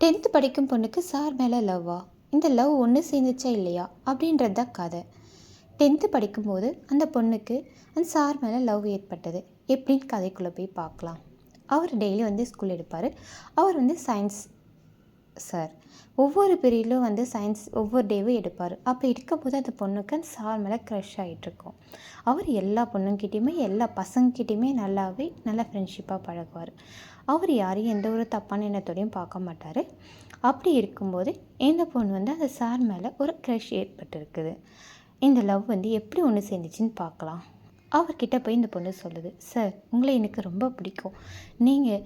10th படிக்கும் பொண்ணுக்கு sir மேலே லவ்வா? இந்த லவ் ஒன்று சேர்ந்துச்சா இல்லையா அப்படின்றது தான் கதை. 10th படிக்கும்போது அந்த பொண்ணுக்கு அந்த சார் மேலே லவ் ஏற்பட்டது. எப்படின்னு கதைக்குள்ளே போய் பார்க்கலாம். அவர் டெய்லி ஸ்கூல் எடுப்பார். அவர் சயின்ஸ் சார். ஒவ்வொரு பீரியட்லும் சயின்ஸ் ஒவ்வொரு டேவும் எடுப்பார். அப்போ எடுக்கும்போது அந்த பொண்ணுக்கு அந்த சார் மேலே க்ரஷ் ஆகிட்டுருக்கும். அவர் எல்லா பொண்ணுங்கிட்டையுமே எல்லா பசங்கக்கிட்டையுமே நல்லா ஃப்ரெண்ட்ஷிப்பாக பழகுவார். அவர் யாரையும் எந்த ஒரு தப்பான எண்ணத்தோடையும் பார்க்க மாட்டார். அப்படி இருக்கும்போது இந்த பொண்ணு அந்த சார் மேலே ஒரு க்ரஷ் ஏற்பட்டுருக்குது. இந்த லவ் எப்படி ஒன்று சேர்ந்துச்சின்னு பார்க்கலாம். அவர்கிட்ட போய் இந்த பொண்ணு சொல்லுது, சார் உங்களை எனக்கு ரொம்ப பிடிக்கும், நீங்கள்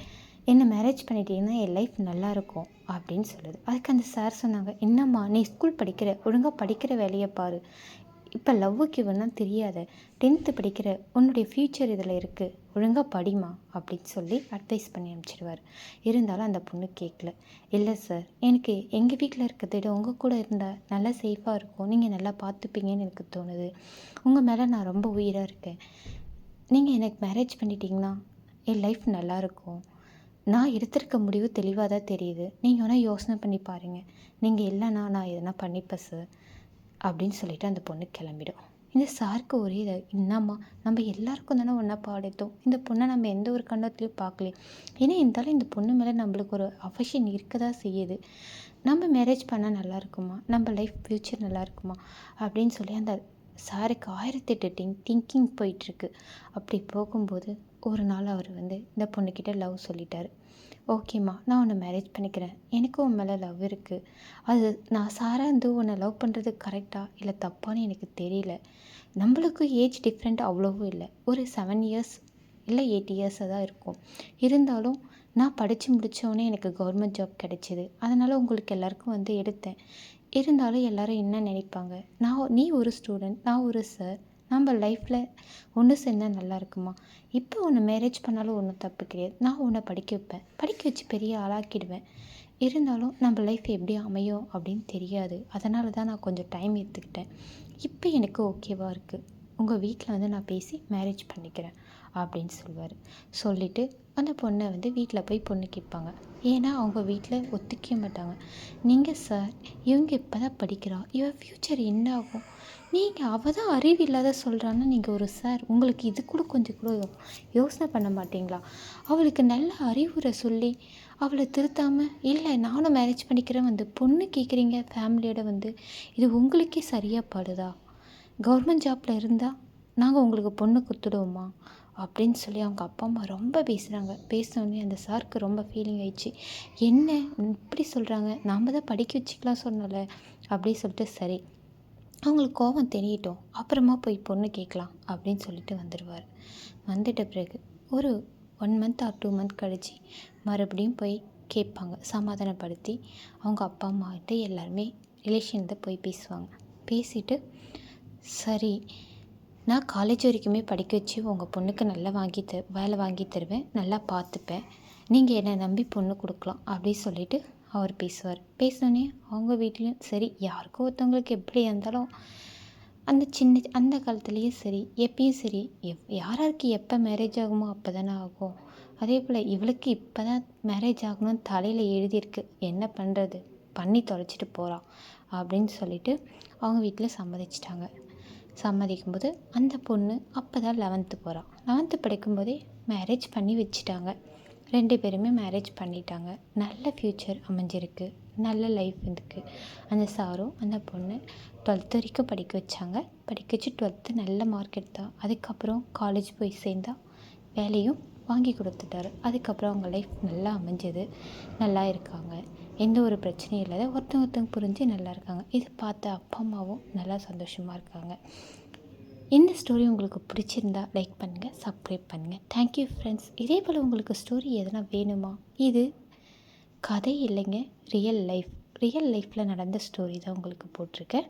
என்னை மேரேஜ் பண்ணிட்டீங்கன்னா என் லைஃப் நல்லாயிருக்கும் அப்படின்னு சொல்லுது. அதுக்கு அந்த சார் சொன்னாங்க, என்னம்மா நீ ஸ்கூல் படிக்கிற, ஒழுங்காக படிக்கிற வேலையை பாரு, இப்போ லவ்வுக்கு இவெல்லாம் தெரியாத, 10th படிக்கிற, உன்னுடைய ஃப்யூச்சர் இதில் இருக்குது, ஒழுங்காக படிமா அப்படின்னு சொல்லி அட்வைஸ் பண்ணி அனுப்பிச்சிடுவார். இருந்தாலும் அந்த பொண்ணு கேட்கல. இல்லை சார், எனக்கு எங்கள் வீட்டில் இருக்கிறத விட உங்கள் கூட இருந்தால் நல்லா சேஃபாக இருக்கும், நீங்கள் நல்லா பார்த்துப்பீங்கன்னு எனக்கு தோணுது, உங்கள் மேலே நான் ரொம்ப உயிராக இருக்கேன், நீங்கள் எனக்கு மேரேஜ் பண்ணிட்டீங்கன்னா என் லைஃப் நல்லாயிருக்கும், நான் எடுத்திருக்க முடிவு தெளிவாக தான் தெரியுது, நீங்கள் வேணால் யோசனை பண்ணி பாருங்கள், நீங்கள் இல்லைன்னா நான் எதனா பண்ணிப்பேன் சார் அப்படின்னு சொல்லிவிட்டு அந்த பொண்ணு கிளம்பிடும். இந்த சாருக்கு ஒரே இதை, என்னம்மா நம்ம எல்லாருக்கும் தானே ஒன்றா பாடித்தோம், இந்த பொண்ணை நம்ம எந்த ஒரு கண்ணத்துலையும் பார்க்கலையே, ஏன்னா இருந்தாலும் இந்த பொண்ணு மேலே நம்மளுக்கு ஒரு அஃபெக்ஷன் இருக்க தான் செய்யுது, நம்ம மேரேஜ் பண்ணால் நல்லா இருக்குமா, நம்ம லைஃப் ஃப்யூச்சர் நல்லா இருக்குமா அப்படின்னு சொல்லி அந்த சாருக்கு 1008 திங்கிங் போயிட்டுருக்கு. அப்படி போகும்போது ஒரு நாள் அவர் இந்த பொண்ணுக்கிட்ட லவ் சொல்லிட்டார். ஓகேம்மா, நான் உன்னை மேரேஜ் பண்ணிக்கிறேன், எனக்கும் உன் மேலே லவ் இருக்குது, அது நான் சாராக உன்னை லவ் பண்ணுறது கரெக்டாக இல்லை தப்பான்னு எனக்கு தெரியல, நம்மளுக்கும் ஏஜ் டிஃப்ரெண்ட் அவ்வளோவும் இல்லை, ஒரு 7 இயர்ஸ் இல்லை 8 இயர்ஸாக தான் இருக்கும், இருந்தாலும் நான் படித்து முடித்தோடனே எனக்கு கவர்மெண்ட் ஜாப் கிடைச்சிது, அதனால் உங்களுக்கு எல்லாருக்கும் எடுத்தேன், இருந்தாலும் எல்லோரும் என்ன நினைப்பாங்க, நீ ஒரு ஸ்டூடெண்ட், நான் ஒரு சார், நம்ம லைஃப்பில் ஒன்று சேர்ந்தால் நல்லா இருக்குமா, இப்போ உன்னை மேரேஜ் பண்ணாலும் ஒன்றும் தப்பு கிடையாது, நான் உன்னை படிக்க வைப்பேன், படிக்க வச்சு பெரிய ஆளாக்கிடுவேன், இருந்தாலும் நம்ம லைஃப் எப்படி அமையும் அப்படின்னு தெரியாது, அதனால தான் நான் கொஞ்சம் டைம் எடுத்துக்கிட்டேன், இப்போ எனக்கு ஓகேவாக இருக்குது, உங்கள் வீட்டில் நான் பேசி மேரேஜ் பண்ணிக்கிறேன் அப்படின்னு சொல்லுவார். சொல்லிவிட்டு அந்த பொண்ணை வீட்டில் போய் பொண்ணு கேட்பாங்க. ஏன்னா அவங்க வீட்டில் ஒத்துக்க மாட்டாங்க. நீங்கள் சார், இவங்க இப்போ தான் படிக்கிறா, இவன் ஃப்யூச்சர் என்ன ஆகும், நீங்கள் அவள் தான் அறிவு இல்லாத சொல்கிறான்னா நீங்கள் ஒரு சார், உங்களுக்கு இது கூட கொஞ்சம் கூட யோசனை பண்ண மாட்டிங்களா, அவளுக்கு நல்ல அறிவுரை சொல்லி அவளை திருத்தாமல், இல்லை நானும் மேரேஜ் பண்ணிக்கிறேன் பொண்ணு கேட்குறீங்க ஃபேமிலியோட, இது உங்களுக்கே சரியாக படுதா, கவர்மெண்ட் ஜாப்பில் இருந்தால் நாங்கள் உங்களுக்கு பொண்ணு கொடுத்துடுவோமா அப்படின்னு சொல்லி அவங்க அப்பா அம்மா ரொம்ப பேசுகிறாங்க. பேசினோடனே அந்த சாருக்கு ரொம்ப ஃபீலிங் ஆயிடுச்சு. என்ன இப்படி சொல்கிறாங்க, நாம் தான் படிக்க வச்சுக்கலாம் சொன்னல அப்படின்னு சொல்லிட்டு, சரி அவங்களுக்கு கோபம் தெரியட்டும், அப்புறமா போய் பொண்ணு கேட்கலாம் அப்படின்னு சொல்லிட்டு வந்துடுவார். வந்துட்ட பிறகு ஒரு 1 மந்த் ஆர் 2 மந்த் கழித்து மறுபடியும் போய் கேட்பாங்க. சமாதானப்படுத்தி அவங்க அப்பா அம்மாகிட்ட எல்லாருமே ரிலேஷன்தான் போய் பேசுவாங்க. பேசிவிட்டு, சரி நான் காலேஜ் வரைக்குமே படிக்க வச்சு உங்கள் பொண்ணுக்கு நல்லா வேலை வாங்கி தருவேன், நல்லா பார்த்துப்பேன், நீங்கள் என்னை நம்பி பொண்ணு கொடுக்கலாம் அப்படின்னு சொல்லிவிட்டு அவர் பேசுவார். பேசினோடனே அவங்க வீட்லேயும் சரி, யாருக்கோ ஒருத்தவங்களுக்கு எப்படி இருந்தாலும் அந்த காலத்துலேயும் சரி எப்பயும் சரி யாராருக்கு எப்போ மேரேஜ் ஆகுமோ அப்போ தானே ஆகும், அதே போல் இவளுக்கு இப்போ தான் மேரேஜ் ஆகணும்னு தலையில் எழுதியிருக்கு, என்ன பண்ணுறது, பண்ணி தொலைச்சிட்டு போகிறான் அப்படின்னு சொல்லிவிட்டு அவங்க வீட்டில் சம்மதிச்சிட்டாங்க. சம்மதிக்கும்போது அந்த பொண்ணு அப்போ தான் 11th போகிறான். 11th படிக்கும்போதே மேரேஜ் பண்ணி வச்சுட்டாங்க. 2 பேருமே மேரேஜ் பண்ணிட்டாங்க. நல்ல ஃப்யூச்சர் அமைஞ்சிருக்கு, நல்ல லைஃப் இருக்குது. அந்த சாரும் அந்த பொண்ணு 12th வரைக்கும் படிக்க வச்சாங்க. படிக்க வச்சு 12th நல்ல மார்க் எடுத்தா. அதுக்கப்புறம் காலேஜ் போய் சேர்ந்தா, வேலையும் வாங்கி கொடுத்துட்டாரு. அதுக்கப்புறம் அவங்க லைஃப் நல்லா அமைஞ்சது, நல்லா இருக்காங்க, எந்த ஒரு பிரச்சனையும் இல்லாத ஒருத்தவங்க புரிஞ்சு நல்லா இருக்காங்க. இதை பார்த்த அப்பா அம்மாவும் நல்லா சந்தோஷமாக இருக்காங்க. இந்த ஸ்டோரி உங்களுக்கு பிடிச்சிருந்தா லைக் பண்ணுங்கள், சப்ஸ்கிரைப் பண்ணுங்கள். Thank you friends. இதே போல் உங்களுக்கு ஸ்டோரி எதனா வேணுமா? இது கதை இல்லைங்க, ரியல் லைஃப்பில் நடந்த ஸ்டோரி தான் உங்களுக்கு போட்டிருக்கேன்.